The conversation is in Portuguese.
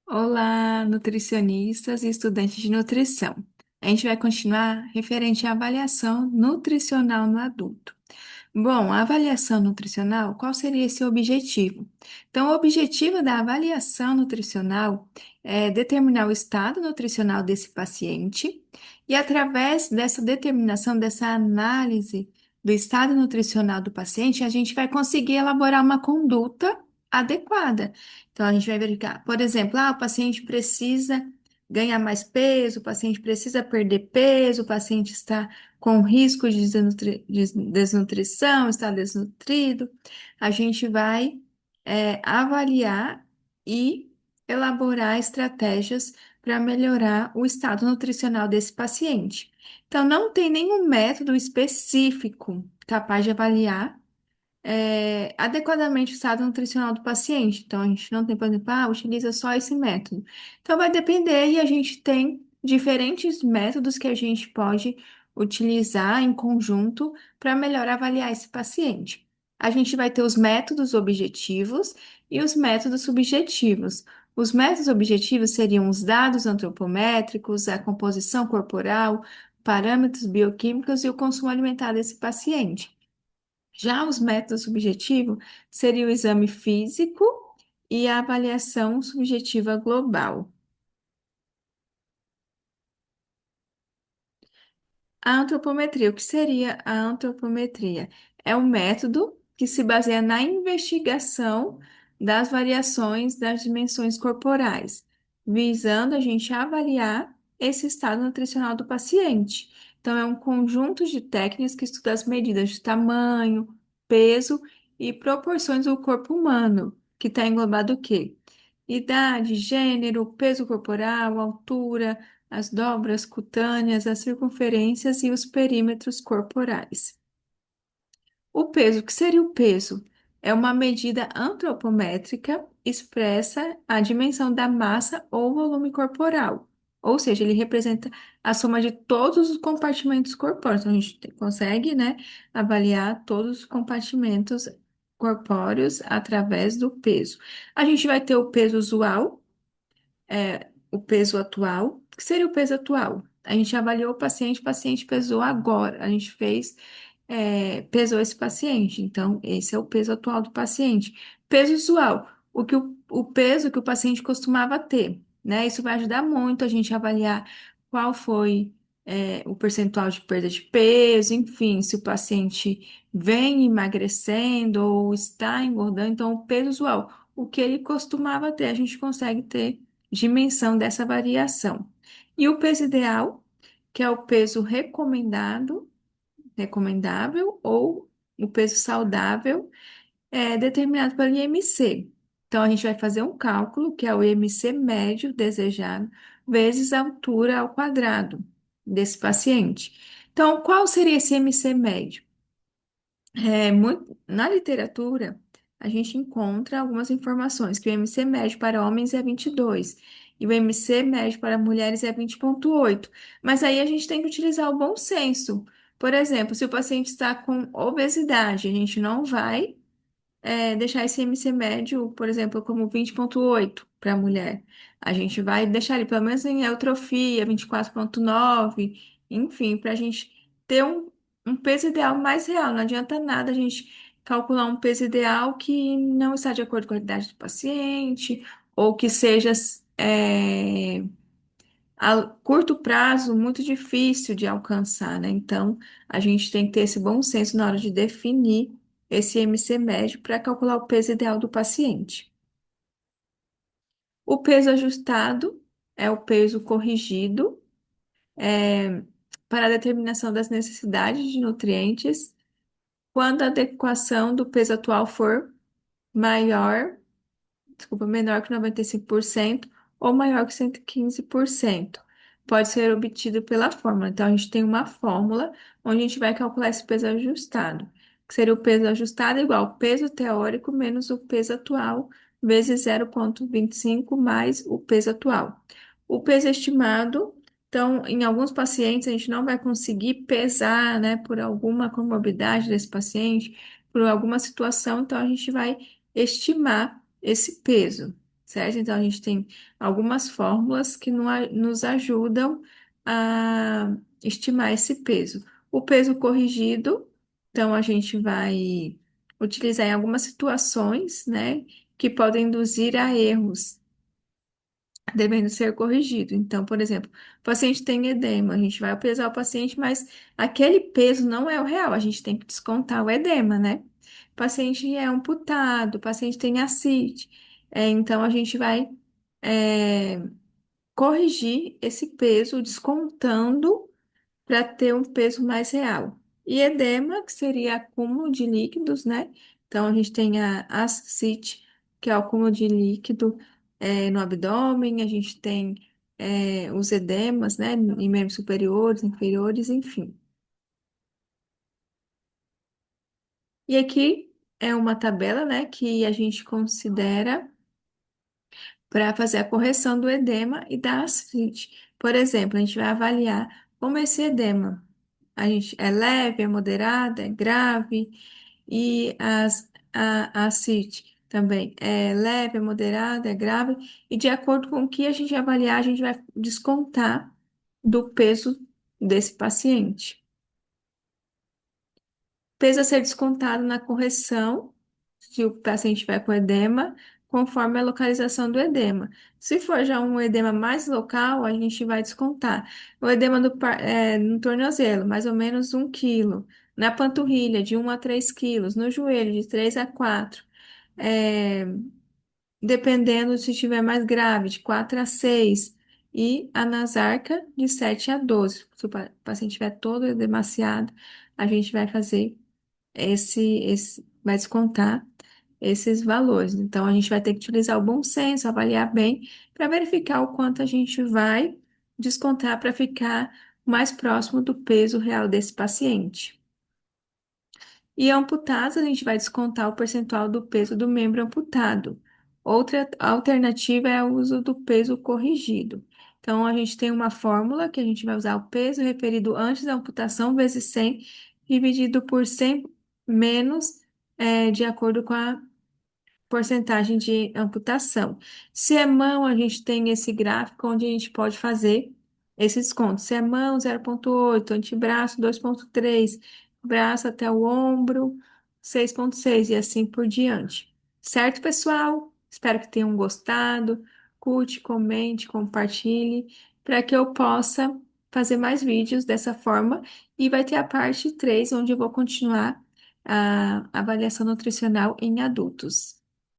Olá, nutricionistas e estudantes de nutrição. A gente vai continuar referente à avaliação nutricional no adulto. Bom, a avaliação nutricional, qual seria esse objetivo? Então, o objetivo da avaliação nutricional é determinar o estado nutricional desse paciente e, através dessa determinação, dessa análise do estado nutricional do paciente, a gente vai conseguir elaborar uma conduta adequada. Então, a gente vai verificar, por exemplo, o paciente precisa ganhar mais peso, o paciente precisa perder peso, o paciente está com risco de desnutrição, está desnutrido, a gente vai avaliar e elaborar estratégias para melhorar o estado nutricional desse paciente. Então, não tem nenhum método específico capaz de avaliar adequadamente o estado nutricional do paciente. Então, a gente não tem, por exemplo, utiliza só esse método. Então, vai depender e a gente tem diferentes métodos que a gente pode utilizar em conjunto para melhor avaliar esse paciente. A gente vai ter os métodos objetivos e os métodos subjetivos. Os métodos objetivos seriam os dados antropométricos, a composição corporal, parâmetros bioquímicos e o consumo alimentar desse paciente. Já os métodos subjetivos seria o exame físico e a avaliação subjetiva global. A antropometria, o que seria a antropometria? É um método que se baseia na investigação das variações das dimensões corporais, visando a gente avaliar esse estado nutricional do paciente. Então, é um conjunto de técnicas que estuda as medidas de tamanho, peso e proporções do corpo humano, que está englobado o quê? Idade, gênero, peso corporal, altura, as dobras cutâneas, as circunferências e os perímetros corporais. O peso, o que seria o peso? É uma medida antropométrica, expressa a dimensão da massa ou volume corporal. Ou seja, ele representa a soma de todos os compartimentos corpóreos. Então, a gente consegue, né, avaliar todos os compartimentos corpóreos através do peso. A gente vai ter o peso usual, o peso atual. O que seria o peso atual? A gente avaliou o paciente pesou agora. A gente pesou esse paciente. Então, esse é o peso atual do paciente. Peso usual, o peso que o paciente costumava ter, né? Isso vai ajudar muito a gente a avaliar qual foi, o percentual de perda de peso, enfim, se o paciente vem emagrecendo ou está engordando. Então, o peso usual, o que ele costumava ter, a gente consegue ter dimensão dessa variação. E o peso ideal, que é o peso recomendável ou o peso saudável, é determinado pelo IMC. Então, a gente vai fazer um cálculo, que é o IMC médio desejado, vezes a altura ao quadrado desse paciente. Então, qual seria esse IMC médio? Na literatura, a gente encontra algumas informações, que o IMC médio para homens é 22 e o IMC médio para mulheres é 20,8. Mas aí a gente tem que utilizar o bom senso. Por exemplo, se o paciente está com obesidade, a gente não vai deixar esse IMC médio, por exemplo, como 20,8 para a mulher. A gente vai deixar ele pelo menos em eutrofia, 24,9, enfim, para a gente ter um peso ideal mais real. Não adianta nada a gente calcular um peso ideal que não está de acordo com a idade do paciente, ou que seja a curto prazo muito difícil de alcançar, né? Então, a gente tem que ter esse bom senso na hora de definir esse IMC médio para calcular o peso ideal do paciente. O peso ajustado é o peso corrigido é, para a determinação das necessidades de nutrientes quando a adequação do peso atual for maior, menor que 95% ou maior que 115%. Pode ser obtido pela fórmula. Então, a gente tem uma fórmula onde a gente vai calcular esse peso ajustado, que seria o peso ajustado igual peso teórico menos o peso atual, vezes 0,25 mais o peso atual. O peso estimado, então, em alguns pacientes, a gente não vai conseguir pesar, né, por alguma comorbidade desse paciente, por alguma situação, então a gente vai estimar esse peso. certo? Então, a gente tem algumas fórmulas que nos ajudam a estimar esse peso. O peso corrigido, então, a gente vai utilizar em algumas situações, né, que podem induzir a erros, devendo ser corrigido. Então, por exemplo, o paciente tem edema, a gente vai pesar o paciente, mas aquele peso não é o real, a gente tem que descontar o edema, né? O paciente é amputado, o paciente tem ascite, então a gente vai é, corrigir esse peso descontando para ter um peso mais real. E edema, que seria acúmulo de líquidos, né? Então, a gente tem a ascite, que é o acúmulo de líquido no abdômen, a gente tem os edemas, né? Em membros superiores, inferiores, enfim. E aqui é uma tabela, né, que a gente considera para fazer a correção do edema e da ascite. Por exemplo, a gente vai avaliar como esse edema a gente é leve, é moderada, é grave, e a ascite também é leve, é moderada, é grave, e de acordo com o que a gente avaliar, a gente vai descontar do peso desse paciente. Peso a ser descontado na correção, se o paciente tiver com edema, conforme a localização do edema. Se for já um edema mais local, a gente vai descontar. O edema no tornozelo, mais ou menos 1 quilo. Na panturrilha, de 1 a 3 quilos. No joelho, de 3 a 4. É, dependendo se estiver mais grave, de 4 a 6. E a nasarca, de 7 a 12. Se o paciente estiver todo edemaciado, a gente vai fazer vai descontar esses valores. Então, a gente vai ter que utilizar o bom senso, avaliar bem, para verificar o quanto a gente vai descontar para ficar mais próximo do peso real desse paciente. E amputados, a gente vai descontar o percentual do peso do membro amputado. Outra alternativa é o uso do peso corrigido. Então, a gente tem uma fórmula que a gente vai usar o peso referido antes da amputação vezes 100, dividido por 100 menos, de acordo com a porcentagem de amputação. Se é mão, a gente tem esse gráfico onde a gente pode fazer esse desconto. Se é mão, 0,8, antebraço, 2,3, braço até o ombro, 6,6 e assim por diante. Certo, pessoal? Espero que tenham gostado. Curte, comente, compartilhe, para que eu possa fazer mais vídeos dessa forma. E vai ter a parte 3, onde eu vou continuar a avaliação nutricional em adultos.